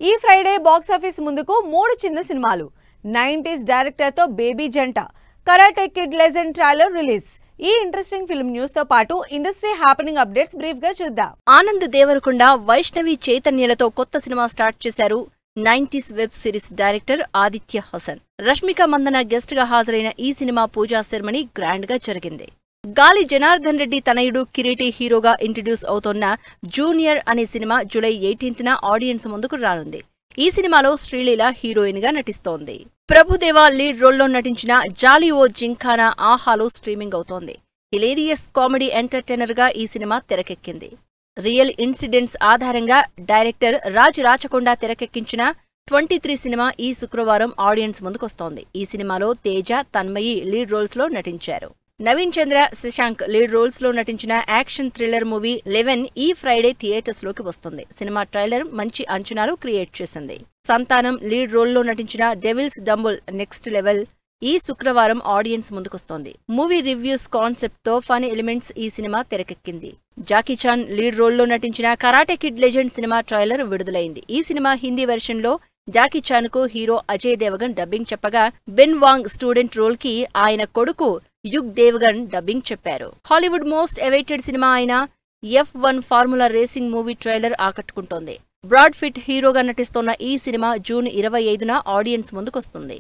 ఈ Friday box office ముందుకు 3 చిన్న సినిమాలు. 90s డైరెక్టర్ తో బేబీ జంట, karate Kid legend trailer release. ఈ ఇంట్రెస్టింగ్ ఫిల్మ్ న్యూస్ తో పాటు ఇండస్ట్రీ హ్యాపెనింగ్ అప్డేట్స్ బ్రీఫ్ గా చూద్దాం. ఆనంద్ దేవరకొండ, వైష్ణవి చైతన్యలతో కొత్త సినిమా స్టార్ట్ చేశారు 90s web series director Aditya Hasan. Rashmika Mandanna guest గా హాజరైన ఈ సినిమా పూజా సెరమనీ గ్రాండ్ గా జరిగింది. గాలి జనార్దన్ రెడ్డి తనయుడు కిరీటి హీరోగా ఇంట్రడ్యూస్ అవుతోన్న జూనియర్ అనే సినిమా జూలై 18న ఆడియన్స్ ముందుకు రానుంది. ఈ సినిమాలో శ్రీలీల హీరోయిన్ గా నటిస్తోంది. ప్రభుదేవా లీడ్ రోల్లో నటించిన జాలి ఓ జింఖానా ఆహాలో స్ట్రీమింగ్ అవుతోంది. హిలేరియస్ కామెడీ ఎంటర్టైనర్ గా ఈ సినిమా తెరకెక్కింది. రియల్ ఇన్సిడెంట్స్ ఆధారంగా డైరెక్టర్ రాజ్ రాచకొండ తెరకెక్కించిన 23 సినిమా ఈ శుక్రవారం ఆడియన్స్ ముందుకొస్తోంది. ఈ సినిమాలో తేజ, తన్మయి లీడ్ రోల్స్ లో నటించారు. నవీన్ చంద్ర, శశాంక్ లీడ్ రోల్స్ లో నటించిన యాక్షన్ థ్రిల్లర్ మూవీ 11 ఈ ఫ్రైడే థియేటర్స్ లోకి వస్తుంది. సినిమా ట్రైలర్ మంచి అంచనాలు క్రియేట్ చేసింది. సంతానం లీడ్ రోల్లో నటించిన డెవిల్స్ డంబుల్ నెక్స్ట్ లెవెల్ ఈ శుక్రవారం ఆడియన్స్ ముందుకొస్తోంది. మూవీ రివ్యూస్ కాన్సెప్ట్ తో ఫన్ ఎలిమెంట్స్ ఈ సినిమా తెరకెక్కింది. జాకీ చాన్ లీడ్ రోల్లో నటించిన Karate Kid Legend cinema trailer విడుదలైంది. ఈ సినిమా హిందీ వెర్షన్ లో జాకీ చాన్ కు హీరో అజయ్ దేవగన్ డబ్బింగ్ చెప్పగా, బెన్ వాంగ్ స్టూడెంట్ రోల్ కి ఆయన కొడుకు యుగ్ దేవగన్ డబ్బింగ్ చెప్పారు. హాలీవుడ్ మోస్ట్ అవైటెడ్ సినిమా అయిన F1 formula racing movie trailer ఆకట్టుకుంటోంది. బ్రాడ్ పిట్ హీరోగా నటిస్తోన్న ఈ సినిమా జూన్ 25న ఆడియన్స్ ముందుకొస్తుంది.